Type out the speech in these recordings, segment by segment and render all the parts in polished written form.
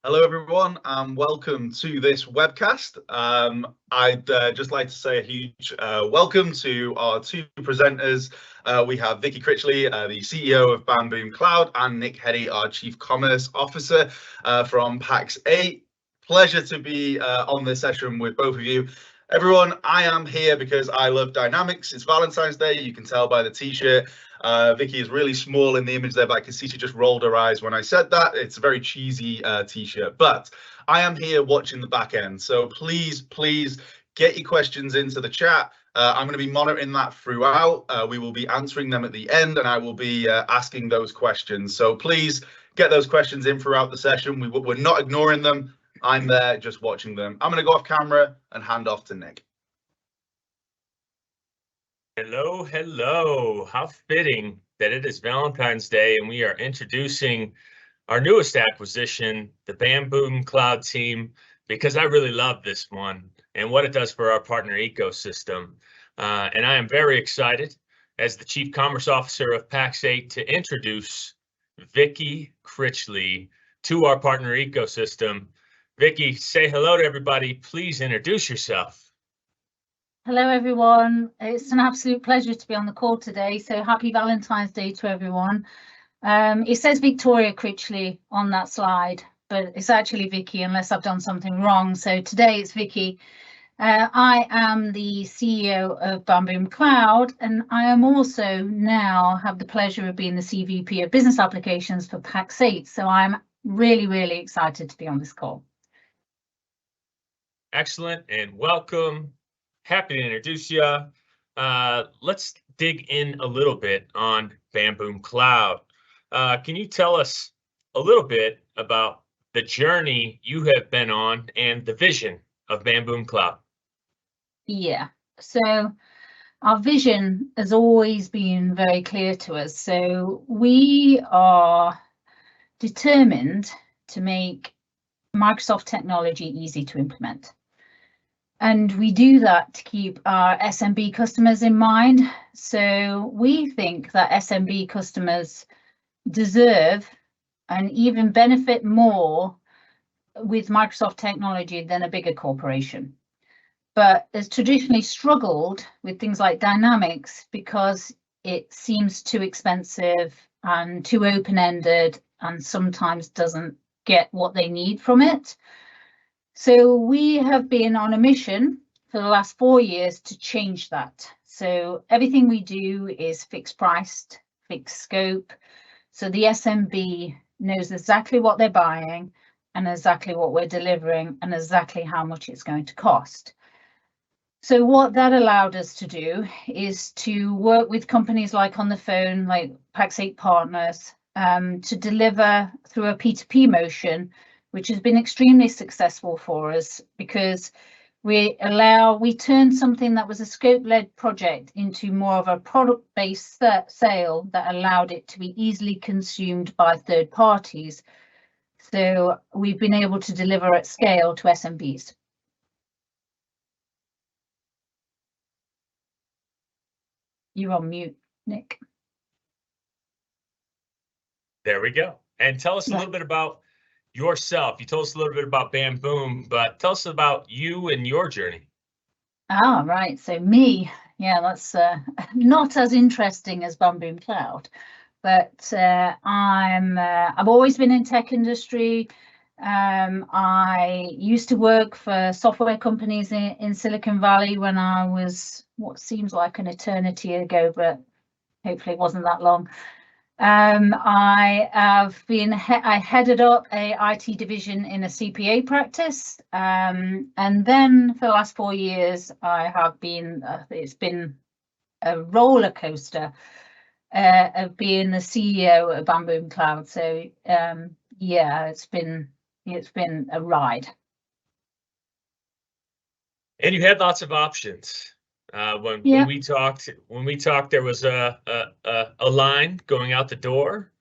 Hello, everyone, and welcome to this webcast. I'd just like to say a huge welcome to our two presenters. We have Vicky Critchley, the CEO of Bamboom Cloud, and Nick Heddy, our Chief Commerce Officer from Pax8. Pleasure to be on this session with both of you. Everyone, I am here because I love dynamics. It's Valentine's Day. You can tell by the t-shirt. Vicky is really small in the image there, but I can see she just rolled her eyes when I said that. It's a very cheesy t-shirt, but I am here watching the back end. So please get your questions into the chat. I'm going to be monitoring that throughout. We will be answering them at the end, and I will be asking those questions. So please get those questions in throughout the session. We're not ignoring them. I'm there just watching them. I'm going to go off camera and hand off to Nick. Hello, hello. How fitting that it is Valentine's Day and we are introducing our newest acquisition, the Bamboom Cloud team, because I really love this one and what it does for our partner ecosystem. And I am very excited as the Chief Commerce Officer of Pax8 to introduce Vicky Critchley to our partner ecosystem. Vicky, say hello to everybody. Please introduce yourself. Hello, everyone. It's an absolute pleasure to be on the call today. So happy Valentine's Day to everyone. It says Victoria Critchley on that slide, but it's actually Vicky unless I've done something wrong. So today it's Vicky. I am the CEO of Bamboom Cloud, and I am also now have the pleasure of being the CVP of Business Applications for Pax8. So I'm really excited to be on this call. Excellent and welcome. Happy to introduce you. Let's dig in a little bit on Bamboom Cloud. Can you tell us a little bit about the journey you have been on and the vision of Bamboom Cloud? Yeah, so our vision has always been very clear to us. So we are determined to make Microsoft technology easy to implement. And we do that to keep our SMB customers in mind. So we think that SMB customers deserve and even benefit more with Microsoft technology than a bigger corporation. But has traditionally struggled with things like Dynamics because it seems too expensive and too open-ended and sometimes doesn't get what they need from it. So we have been on a mission for the last 4 years to change that. So everything we do is fixed priced, fixed scope. So the SMB knows exactly what they're buying and exactly what we're delivering and exactly how much it's going to cost. So what that allowed us to do is to work with companies like on the phone, like Pax8 partners, to deliver through a P2P motion, which has been extremely successful for us because we turn something that was a scope-led project into more of a product-based sale that allowed it to be easily consumed by third parties. So we've been able to deliver at scale to SMBs. You're on mute, Nick. There we go. And tell us a little bit about yourself. You told us a little bit about Bamboom, but tell us about you and your journey. Ah, right. So me, yeah, that's not as interesting as Bamboom Cloud, but I've always been in tech industry. I used to work for software companies in Silicon Valley when I was what seems like an eternity ago, but hopefully it wasn't that long. I headed up a IT division in a CPA practice, and then for the last 4 years I have been it's been a roller coaster of being the CEO of Bamboom Cloud. So yeah, it's been a ride. And you had lots of options. When we talked, there was a line going out the door,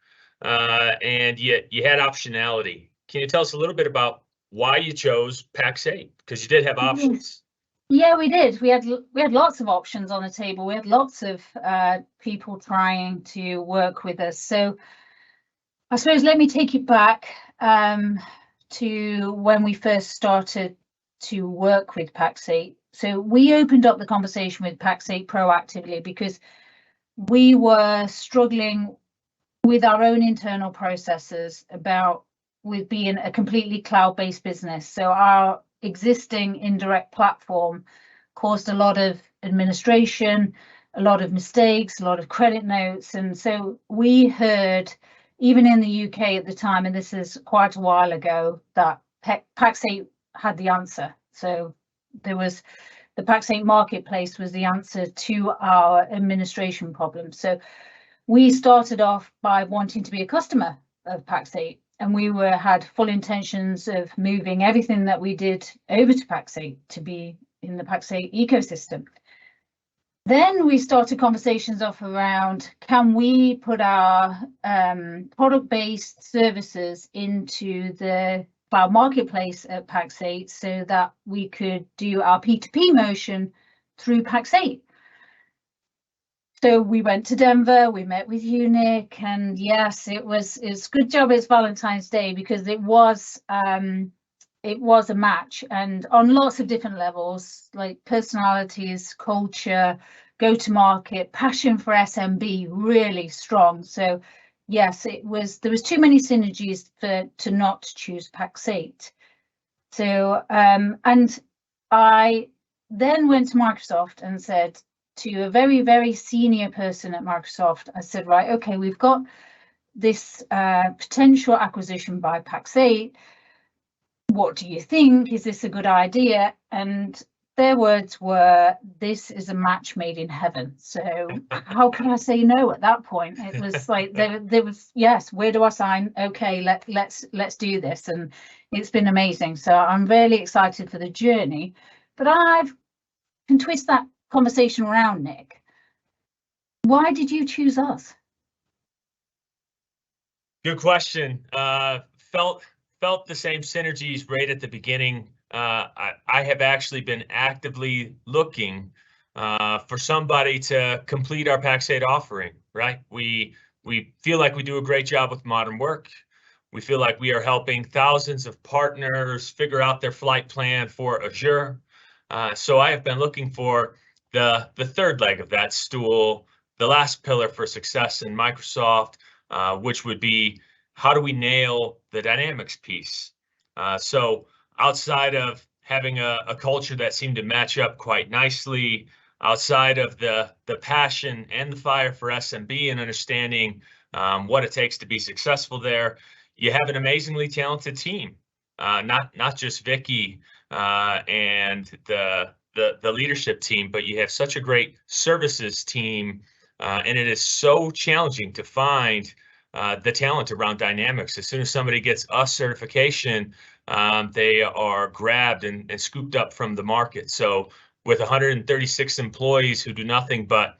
and you had optionality. Can you tell us a little bit about why you chose Pax8? Because you did have options. Yeah, we did. We had lots of options on the table. We had lots of people trying to work with us. So I suppose let me take it back to when we first started to work with Pax8. So we opened up the conversation with Pax8 proactively because we were struggling with our own internal processes with being a completely cloud-based business. So our existing indirect platform caused a lot of administration, a lot of mistakes, a lot of credit notes. And so we heard, even in the UK at the time, and this is quite a while ago, that Pax8 had the answer. So there was the Pax8 marketplace was the answer to our administration problem. So we started off by wanting to be a customer of Pax8, and we had full intentions of moving everything that we did over to Pax8 to be in the Pax8 ecosystem. Then we started conversations off around, can we put our product-based services into the cloud marketplace at Pax8 so that we could do our P2P motion through Pax8? So we went to Denver, we met with Nick, and yes, it's good job it's Valentine's Day, because it was a match, and on lots of different levels, like personalities, culture, go-to-market, passion for SMB, really strong. So yes, there was too many synergies to not choose Pax8. So and I then went to Microsoft and said to a very, very senior person at Microsoft, I said, right, okay, we've got this potential acquisition by Pax8. What do you think? Is this a good idea? And their words were, this is a match made in heaven. So how could I say no at that point? It was like, there was, yes, where do I sign? Okay, let's do this. And it's been amazing. So I'm really excited for the journey, but I can twist that conversation around, Nick. Why did you choose us? Good question. Felt the same synergies right at the beginning. I have actually been actively looking for somebody to complete our Pax8 offering, right? We feel like we do a great job with modern work. We feel like we are helping thousands of partners figure out their flight plan for Azure. So I have been looking for the third leg of that stool, the last pillar for success in Microsoft, which would be, how do we nail the Dynamics piece? So outside of having a culture that seemed to match up quite nicely, outside of the passion and the fire for SMB and understanding what it takes to be successful there, you have an amazingly talented team. Not just Vicky and the leadership team, but you have such a great services team, and it is so challenging to find the talent around Dynamics. As soon as somebody gets a certification, they are grabbed and scooped up from the market. So with 136 employees who do nothing but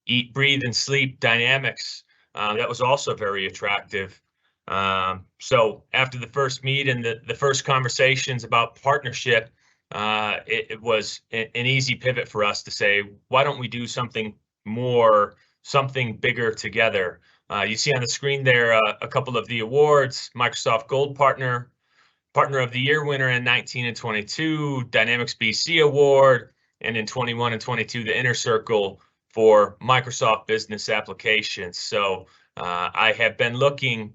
eat, breathe, and sleep Dynamics, that was also very attractive. So after the first meet and the first conversations about partnership, it was an easy pivot for us to say, why don't we do something more, something bigger together? You see on the screen there a couple of the awards: Microsoft Gold Partner of the Year winner in 19 and 22, Dynamics BC Award, and in 21 and 22, the Inner Circle for Microsoft Business Applications. So I have been looking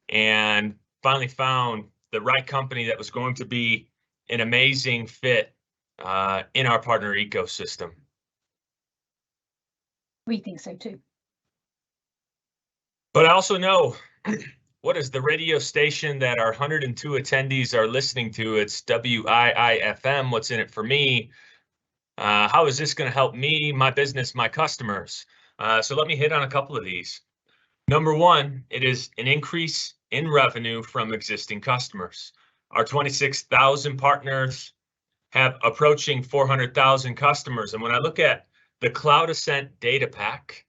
and finally found the right company that was going to be an amazing fit in our partner ecosystem. We think so too. But I also know, what is the radio station that our 102 attendees are listening to? It's WIIFM. What's in it for me? How is this going to help me, my business, my customers? So let me hit on a couple of these. Number one, it is an increase in revenue from existing customers. Our 26,000 partners have approaching 400,000 customers. And when I look at the Cloud Ascent data pack,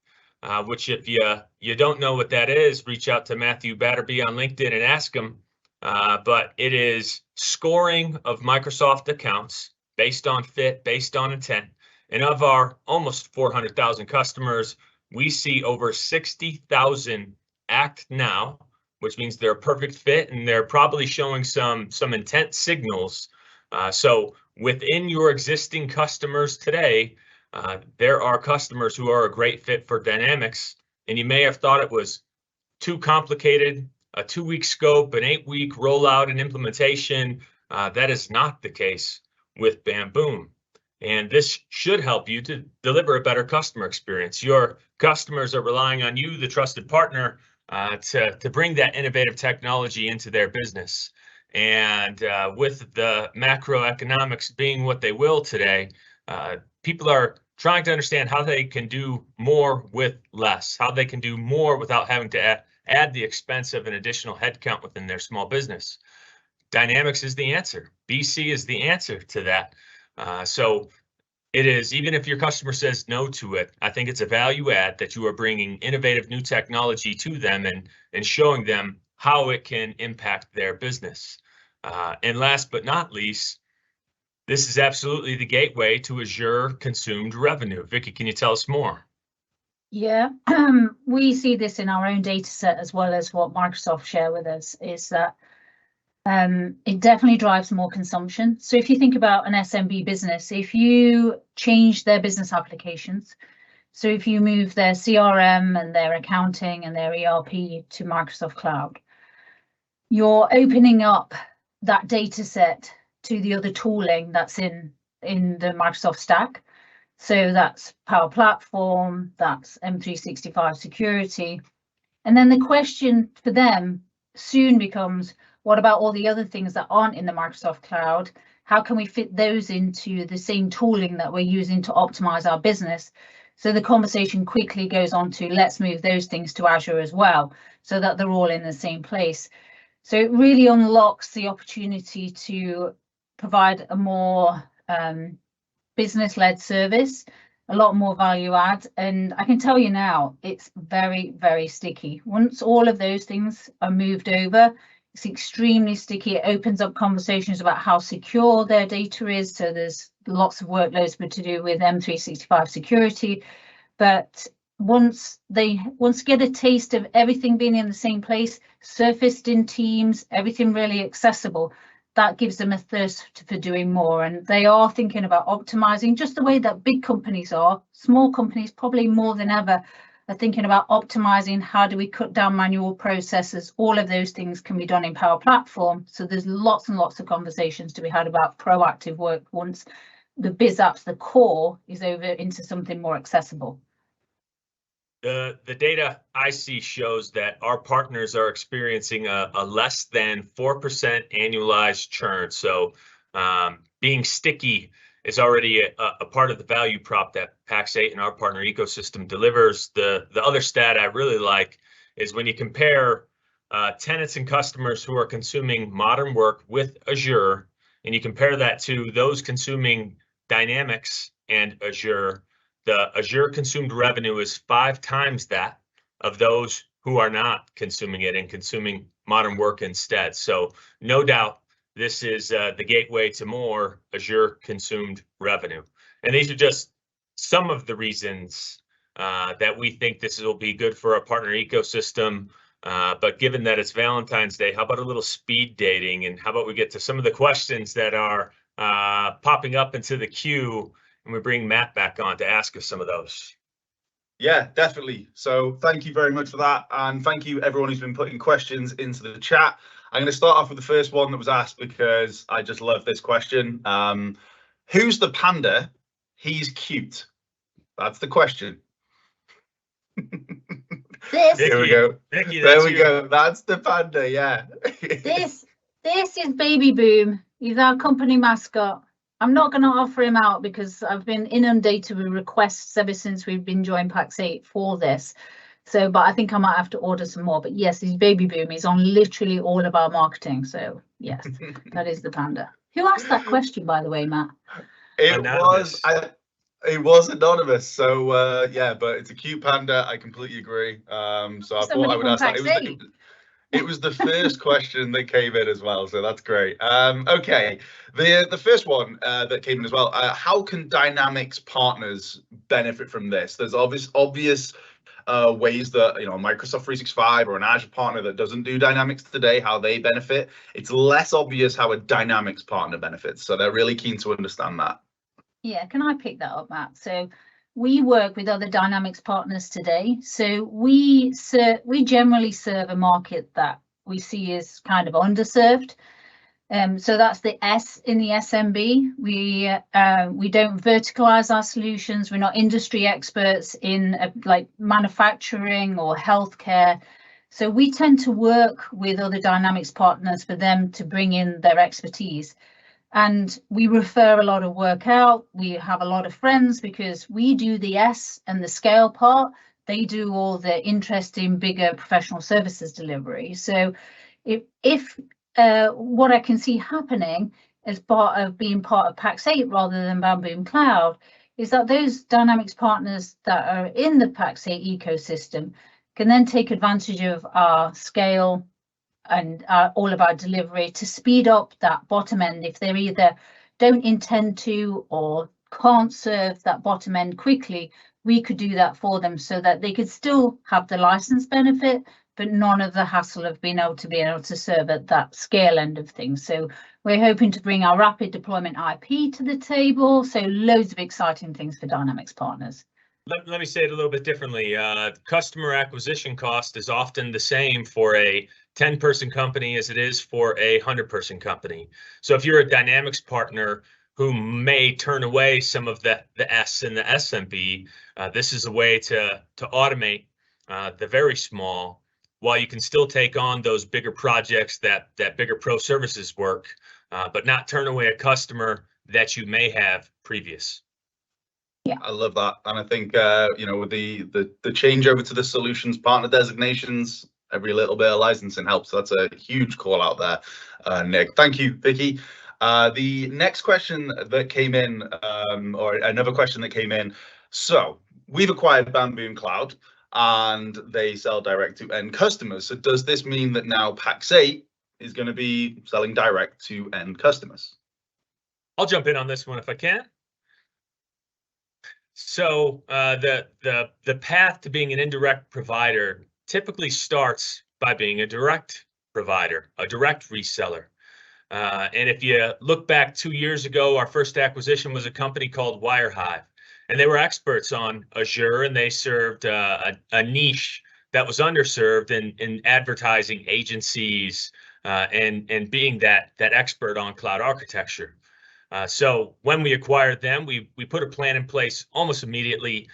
which if you don't know what that is, reach out to Matthew Batterby on LinkedIn and ask him. But it is scoring of Microsoft accounts based on fit, based on intent. And of our almost 400,000 customers, we see over 60,000 act now which means they're a perfect fit, and they're probably showing some intent signals. So within your existing customers today, there are customers who are a great fit for Dynamics, and you may have thought it was too complicated, a 2-week scope, an 8-week rollout and implementation. That is not the case with Bamboom. And this should help you to deliver a better customer experience. Your customers are relying on you, the trusted partner, to bring that innovative technology into their business. And with the macroeconomics being what they will today, people are trying to understand how they can do more with less, how they can do more without having to add the expense of an additional headcount within their small business. Dynamics is the answer. BC is the answer to that. So it is, even if your customer says no to it, I think it's a value add that you are bringing innovative new technology to them and showing them how it can impact their business. And last but not least, this is absolutely the gateway to Azure consumed revenue. Vicky, can you tell us more? Yeah, we see this in our own data set as well as what Microsoft share with us, is that it definitely drives more consumption. So if you think about an SMB business, if you change their business applications, so if you move their CRM and their accounting and their ERP to Microsoft Cloud, you're opening up that data set to the other tooling that's in the Microsoft stack. So that's Power Platform, that's M365 security. And then the question for them soon becomes, what about all the other things that aren't in the Microsoft Cloud? How can we fit those into the same tooling that we're using to optimize our business? So the conversation quickly goes on to, let's move those things to Azure as well, so that they're all in the same place. So it really unlocks the opportunity to provide a more business-led service, a lot more value add. And I can tell you now, it's very, very sticky. Once all of those things are moved over, it's extremely sticky. It opens up conversations about how secure their data is. So there's lots of workloads to do with M365 security. But once get a taste of everything being in the same place, surfaced in Teams, everything really accessible, that gives them a thirst for doing more. And they are thinking about optimizing just the way that big companies are. Small companies, probably more than ever, are thinking about optimizing. How do we cut down manual processes? All of those things can be done in Power Platform. So there's lots and lots of conversations to be had about proactive work once the biz apps, the core, is over into something more accessible. The data I see shows that our partners are experiencing a less than 4% annualized churn. So being sticky is already a part of the value prop that Pax8 and our partner ecosystem delivers. The other stat I really like is when you compare tenants and customers who are consuming modern work with Azure, and you compare that to those consuming Dynamics and Azure, the Azure consumed revenue is 5 times that of those who are not consuming it and consuming modern work instead. So no doubt, this is the gateway to more Azure consumed revenue. And these are just some of the reasons that we think this will be good for our partner ecosystem. But given that it's Valentine's Day, how about a little speed dating? And how about we get to some of the questions that are popping up into the queue, and we bring Matt back on to ask us some of those. Yeah, definitely. So thank you very much for that. And thank you everyone who's been putting questions into the chat. I'm going to start off with the first one that was asked because I just love this question. Who's the panda? He's cute. That's the question. There we go. Vicky, there we go. That's the panda. Yeah. This is Baby Boom. He's our company mascot. I'm not going to offer him out because I've been inundated with requests ever since we've been joined Pax8 for this. So, but I think I might have to order some more. But yes, he's Baby Boom. He's on literally all of our marketing. So yes, that is the panda. Who asked that question, by the way, Matt? It was anonymous. So yeah, but it's a cute panda. I completely agree. So I thought I would ask that. It was the first question that came in as well, so that's great. Okay, the first one that came in as well. How can Dynamics partners benefit from this? There's obvious ways that, you know, Microsoft 365 or an Azure partner that doesn't do Dynamics today, how they benefit. It's less obvious how a Dynamics partner benefits. So they're really keen to understand that. Yeah, can I pick that up, Matt? So we work with other Dynamics partners today. So we generally serve a market that we see as kind of underserved. So that's the S in the SMB. We don't verticalize our solutions. We're not industry experts in like manufacturing or healthcare. So we tend to work with other Dynamics partners for them to bring in their expertise. And we refer a lot of work out. We have a lot of friends because we do the S and the scale part. They do all the interesting, bigger professional services delivery. So if what I can see happening as part of being part of Pax8 rather than Bamboom Cloud is that those Dynamics partners that are in the Pax8 ecosystem can then take advantage of our scale and all of our delivery to speed up that bottom end if they either don't intend to or can't serve that bottom end quickly. We could do that for them so that they could still have the license benefit, but none of the hassle of being able to serve at that scale end of things. So we're hoping to bring our rapid deployment IP to the table. So loads of exciting things for Dynamics partners. Let me say it a little bit differently. Customer acquisition cost is often the same for a 10-person company as it is for a 100-person company. So if you're a Dynamics partner who may turn away some of the S and the SMB, this is a way to automate the very small, while you can still take on those bigger projects, that bigger pro services work, but not turn away a customer that you may have previous. Yeah, I love that, and I think you know, with the change over to the solutions partner designations, every little bit of licensing helps. So that's a huge call out there, Nick. Thank you, Vicky. The next question that came in, or another question that came in. So we've acquired Bamboom Cloud, and they sell direct to end customers. So does this mean that now Pax8 is going to be selling direct to end customers? I'll jump in on this one if I can. So the path to being an indirect provider typically starts by being a direct provider, a direct reseller. And if you look back 2 years ago, our first acquisition was a company called WireHive, and they were experts on Azure, and they served a niche that was underserved in advertising agencies and being that expert on cloud architecture. So when we acquired them, we put a plan in place almost immediately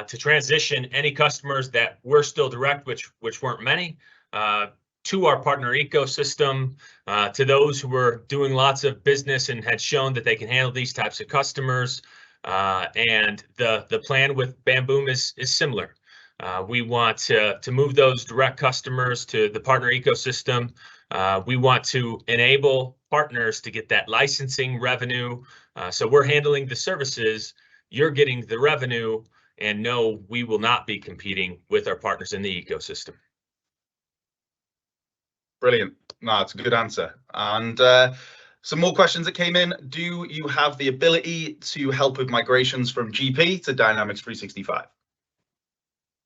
to transition any customers that were still direct, which weren't many, to our partner ecosystem, to those who were doing lots of business and had shown that they can handle these types of customers. And the plan with Bamboom is similar. We want to move those direct customers to the partner ecosystem. We want to enable partners to get that licensing revenue. So we're handling the services, you're getting the revenue, and no, we will not be competing with our partners in the ecosystem. Brilliant. No, that's a good answer. And some more questions that came in. Do you have the ability to help with migrations from GP to Dynamics 365?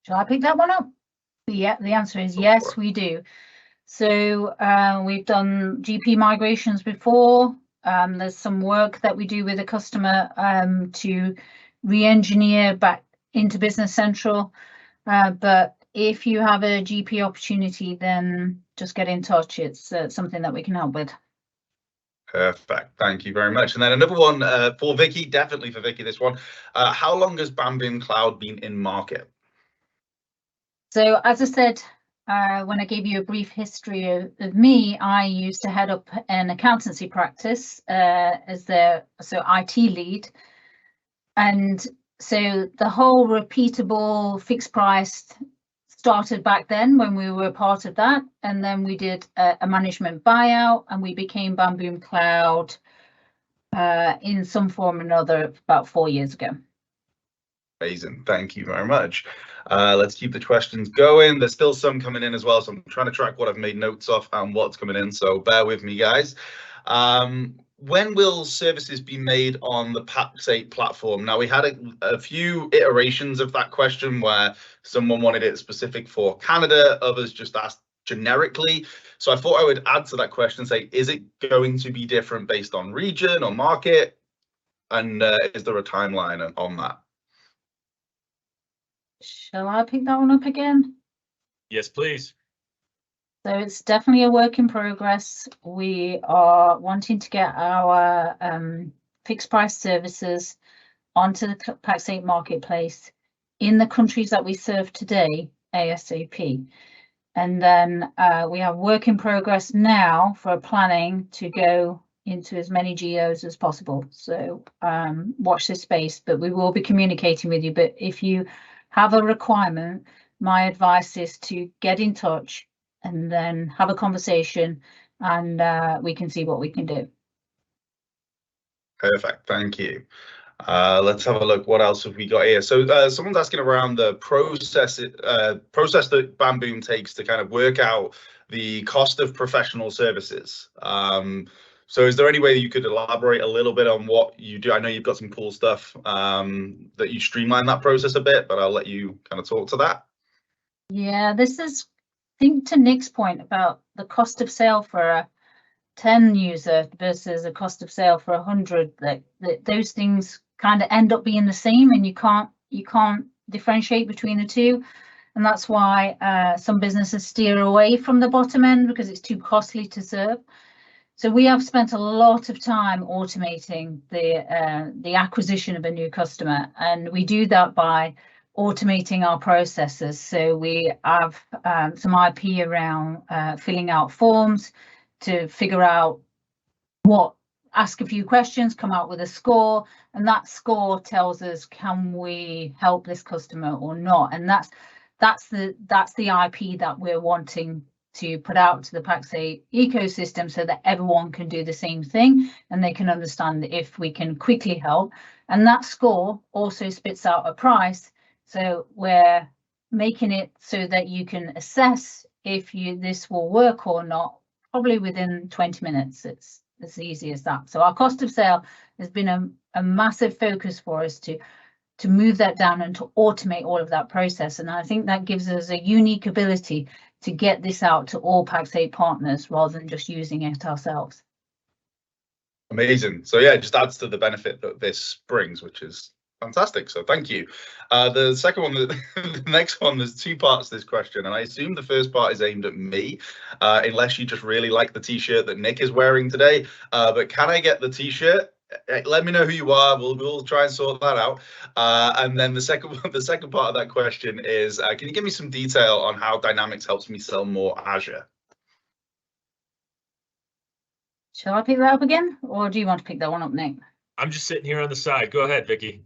Shall I pick that one up? Yeah, the answer is yes, we do. So we've done GP migrations before. There's some work that we do with a customer to re-engineer back into Business Central. But if you have a GP opportunity, then just get in touch. It's something that we can help with. Perfect. Thank you very much. And then another one for Vicky, definitely for Vicky, this one. How long has Bamboom Cloud been in market? So as I said, when I gave you a brief history of me, I used to head up an accountancy practice as the IT lead. And so the whole repeatable fixed price started back then when we were part of that. And then we did a management buyout and we became Bamboom Cloud in some form or another about 4 years ago. Amazing. Thank you very much. Let's keep the questions going. There's still some coming in as well, so I'm trying to track what I've made notes of and what's coming in, so bear with me, guys. When will services be made on the Pax8 platform? Now, we had a few iterations of that question where someone wanted it specific for Canada, others just asked generically. So I thought I would add to that question and say, is it going to be different based on region or market? And is there a timeline on that? Shall I pick that one up again? Yes, please. So it's definitely a work in progress. We are wanting to get our fixed price services onto the Pax8 marketplace in the countries that we serve today, ASAP. And then we have work in progress now for planning to go into as many geos as possible. So watch this space, but we will be communicating with you. But if you have a requirement, my advice is to get in touch and then have a conversation, and we can see what we can do. Perfect, thank you. Let's have a look. What else have we got here? So someone's asking around the process that Bamboom takes to kind of work out the cost of professional services. So is there any way that you could elaborate a little bit on what you do? I know you've got some cool stuff that you streamline that process a bit, but I'll let you kind of talk to that. Yeah, this is, I think, to Nick's point about the cost of sale for a 10 user versus a cost of sale for 100. That those things kind of end up being the same, and you can't differentiate between the two. And that's why some businesses steer away from the bottom end, because it's too costly to serve. So we have spent a lot of time automating the acquisition of a new customer, and we do that by automating our processes. So we have some IP around filling out forms to figure out ask a few questions, come out with a score, and that score tells us, can we help this customer or not? And that's the IP that we're wanting to put out to the Pax8 ecosystem, so that everyone can do the same thing and they can understand if we can quickly help. And that score also spits out a price. So we're making it so that you can assess if this will work or not, probably within 20 minutes. It's as easy as that. So our cost of sale has been a massive focus for us to move that down and to automate all of that process. And I think that gives us a unique ability to get this out to all Pax8 partners rather than just using it ourselves. Amazing. So yeah, it just adds to the benefit that this brings, which is fantastic. So thank you. The second one, the next one, there's two parts to this question, and I assume the first part is aimed at me, unless you just really like the t-shirt that Nick is wearing today. But can I get the t-shirt? Let me know who you are. We'll try and sort that out. And then the second part of that question is, can you give me some detail on how Dynamics helps me sell more Azure? Shall I pick that up again, or do you want to pick that one up, Nick? I'm just sitting here on the side. Go ahead, Vicky.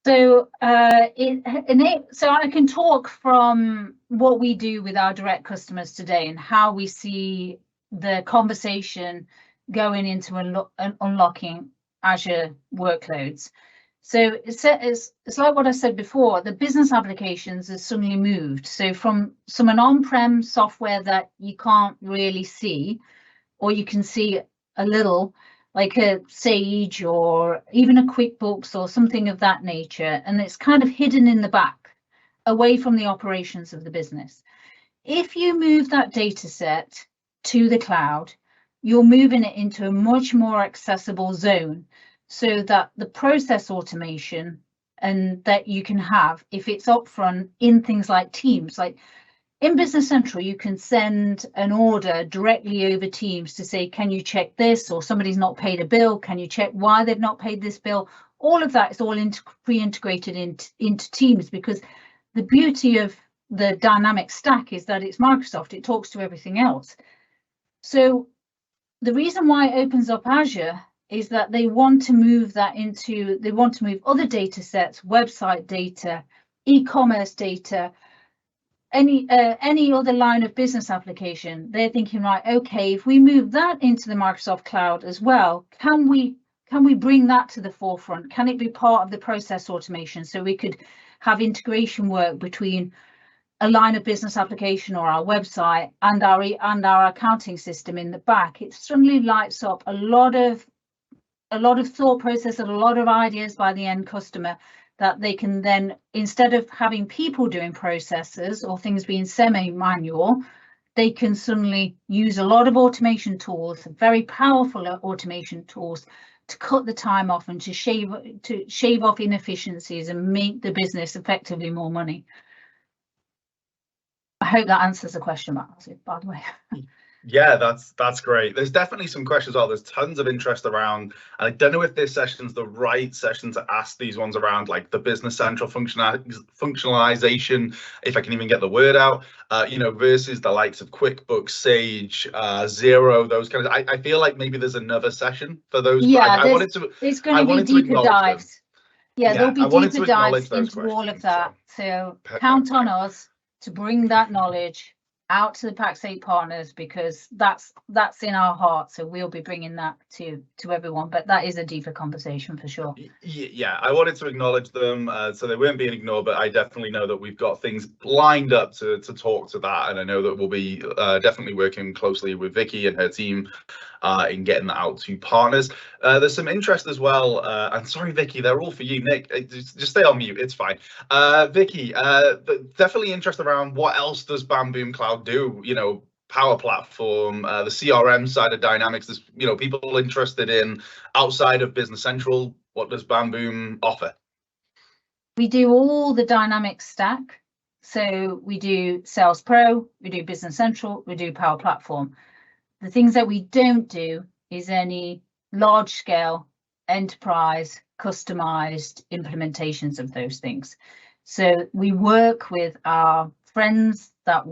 So so I can talk from what we do with our direct customers today and how we see the conversation going into unlocking Azure workloads. So it's like what I said before, the business applications has suddenly moved. So from an on-prem software that you can't really see, or you can see a little, like a Sage or even a QuickBooks or something of that nature, and it's kind of hidden in the back, away from the operations of the business. If you move that data set to the cloud, you're moving it into a much more accessible zone, so that the process automation and that you can have, if it's upfront in things like Teams, like in Business Central, you can send an order directly over Teams to say, can you check this? Or somebody's not paid a bill. Can you check why they've not paid this bill? All of that is all pre-integrated into Teams, because the beauty of the dynamic stack is that it's Microsoft. It talks to everything else. So the reason why it opens up Azure is that they want to move that into, they want to move other data sets, website data, e-commerce data, any other line of business application. They're thinking, right, okay, if we move that into the Microsoft cloud as well, can we bring that to the forefront? Can it be part of the process automation? So we could have integration work between a line of business application or our website and our accounting system in the back, it suddenly lights up a lot of thought process and a lot of ideas by the end customer that they can then, instead of having people doing processes or things being semi-manual, they can suddenly use a lot of automation tools, very powerful automation tools, to cut the time off and to shave off inefficiencies and make the business effectively more money. I hope that answers the question, by the way. Yeah, that's great. There's definitely some questions. There's tons of interest around, and I don't know if this session's the right session to ask these ones around, like the Business Central functionalization, if I can even get the word out, versus the likes of QuickBooks, Sage, Xero, those kind of. I feel like maybe there's another session for those. Yeah, it's going to be deeper dives. Yeah, there'll be deeper dives into all of that. So count on us to bring that knowledge out to the Pax8 partners, because that's in our heart. So we'll be bringing that to everyone, but that is a deeper conversation for sure. Yeah, I wanted to acknowledge them so they weren't being ignored, but I definitely know that we've got things lined up to talk to that, and I know that we'll be definitely working closely with Vicky and her team in getting that out to partners. There's some interest as well, and sorry Vicky, they're all for you. Nick, just stay on mute, it's fine. Vicky, definitely interest around what else does Bamboom Cloud do, Power Platform, the CRM side of Dynamics. There's people interested in outside of Business Central. What does Bamboom offer? We do all the Dynamics stack. So we do Sales Pro, we do Business Central, we do Power Platform. The things that we don't do is any large scale enterprise customized implementations of those things. So we work with our friends that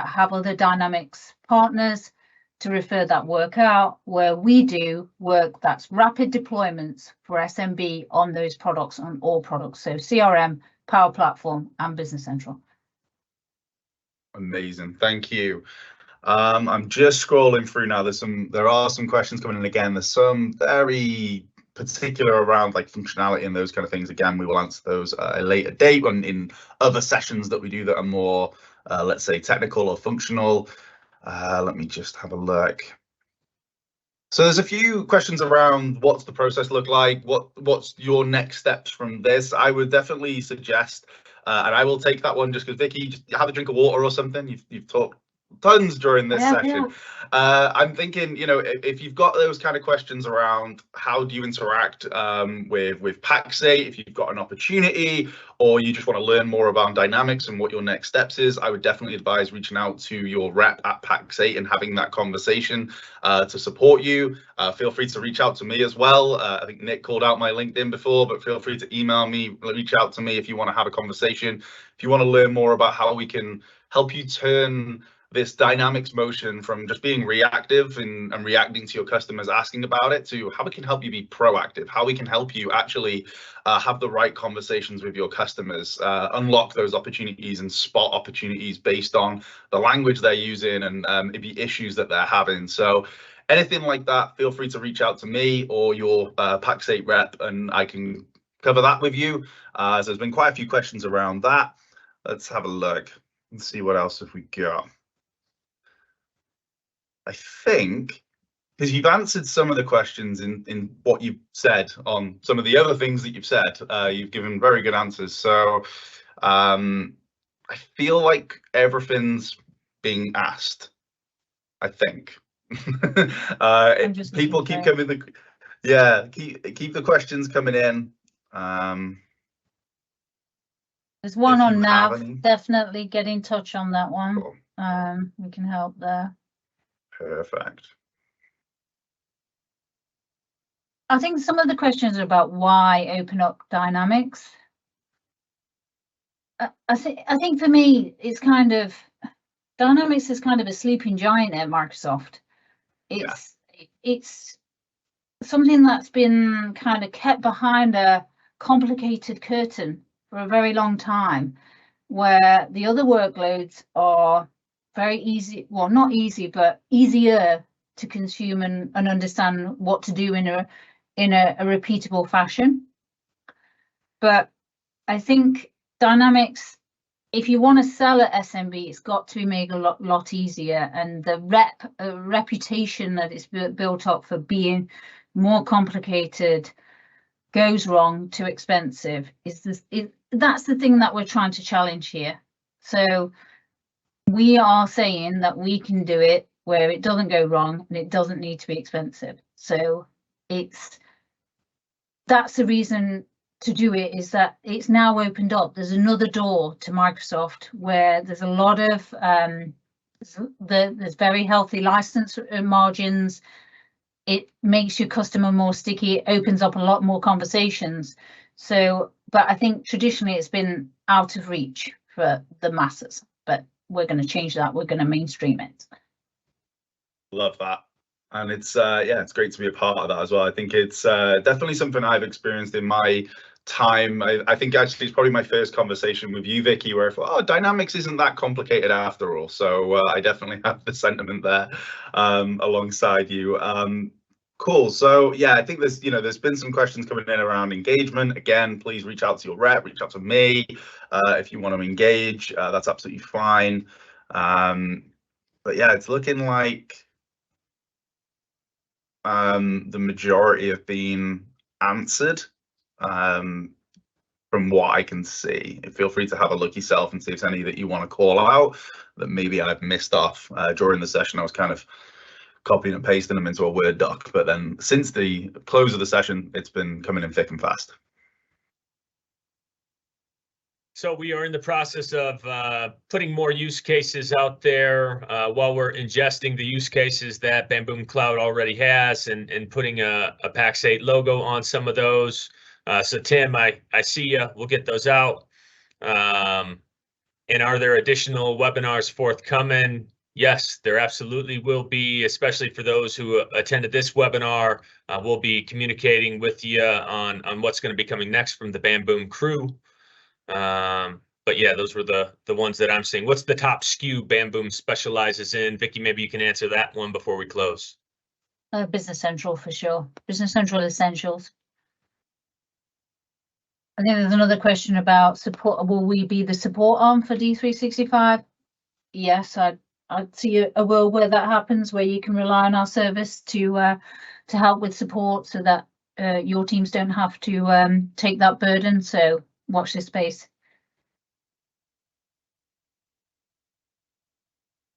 have other Dynamics partners to refer that work out, where we do work that's rapid deployments for SMB on those products, on all products. So CRM, Power Platform, and Business Central. Amazing, thank you. I'm just scrolling through now. There are some questions coming in again. There's some very particular around like functionality and those kind of things. Again, we will answer those at a later date in other sessions that we do that are more, let's say, technical or functional. Let me just have a look. So there's a few questions around what's the process look like, what's your next steps from this. I would definitely suggest, and I will take that one just because Vicky, just have a drink of water or something. You've talked tons during this session. I'm thinking, if you've got those kind of questions around how do you interact with Pax8, if you've got an opportunity or you just want to learn more about Dynamics and what your next steps is, I would definitely advise reaching out to your rep at Pax8 and having that conversation to support you. Feel free to reach out to me as well. I think Nick called out my LinkedIn before, but feel free to email me, reach out to me if you want to have a conversation. If you want to learn more about how we can help you turn this Dynamics motion from just being reactive and reacting to your customers asking about it, to how we can help you be proactive, how we can help you actually have the right conversations with your customers, unlock those opportunities and spot opportunities based on the language they're using and the issues that they're having. So anything like that, feel free to reach out to me or your Pax8 rep, and I can cover that with you. So there's been quite a few questions around that. Let's have a look and see what else have we got. I think, because you've answered some of the questions in what you've said on some of the other things that you've said, you've given very good answers. So I feel like everything's being asked, I think. People keep coming, keep the questions coming in. There's one on nav, definitely get in touch on that one. Cool. We can help there. Perfect. I think some of the questions are about why open up Dynamics. I think for me, it's kind of, Dynamics is kind of a sleeping giant at Microsoft. It's something that's been kind of kept behind a complicated curtain for a very long time, where the other workloads are very easy, well, not easy, but easier to consume and understand what to do in a repeatable fashion. But I think Dynamics if you want to sell at SMB, it's got to be made a lot easier, and the reputation that it's built up for being more complicated, goes wrong, too expensive, that's the thing that we're trying to challenge here. So we are saying that we can do it where it doesn't go wrong and it doesn't need to be expensive. So that's the reason to do it, is that it's now opened up. There's another door to Microsoft where there's a lot of there's very healthy license margins. It makes your customer more sticky. It opens up a lot more conversations. So, but I think traditionally it's been out of reach for the masses, but we're going to change that. We're going to mainstream it. Love that. And it's yeah, it's great to be a part of that as well. I think it's definitely something I've experienced in my time. I think actually it's probably my first conversation with you, Vicky, where I thought, oh, Dynamics isn't that complicated after all. So I definitely have the sentiment there alongside you. Cool. So yeah, I think there's been some questions coming in around engagement. Again, please reach out to your rep, reach out to me if you want to engage. That's absolutely fine. But yeah, it's looking like the majority have been answered from what I can see. Feel free to have a look yourself and see if there's any that you want to call out that maybe I've missed off during the session. I was kind of copying and pasting them into a Word doc, but then since the close of the session, it's been coming in thick and fast. So we are in the process of putting more use cases out there while we're ingesting the use cases that Bamboom Cloud already has and putting a Pax8 logo on some of those. So Tim, I see you. We'll get those out. And are there additional webinars forthcoming? Yes, there absolutely will be, especially for those who attended this webinar. We'll be communicating with you on what's going to be coming next from the Bamboom crew. But yeah, those were the ones that I'm seeing. What's the top SKU Bamboom specializes in? Vicky, maybe you can answer that one before we close. Business Central for sure. Business Central Essentials. I think there's another question about support. Will we be the support arm for D365? Yes, I'd see a world where that happens, where you can rely on our service to help with support, so that your teams don't have to take that burden. So watch this space.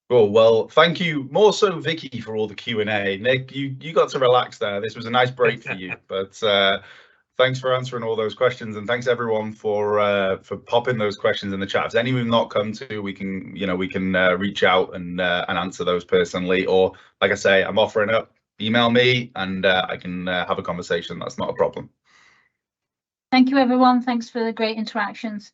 Cool. Well, thank you more so, Vicky, for all the Q&A. Nick, you got to relax there. This was a nice break for you, but thanks for answering all those questions, and thanks everyone for popping those questions in the chat. If any we've not come to, we can reach out and answer those personally, or like I say, I'm offering up. Email me and I can have a conversation. That's not a problem. Thank you, everyone. Thanks for the great interactions.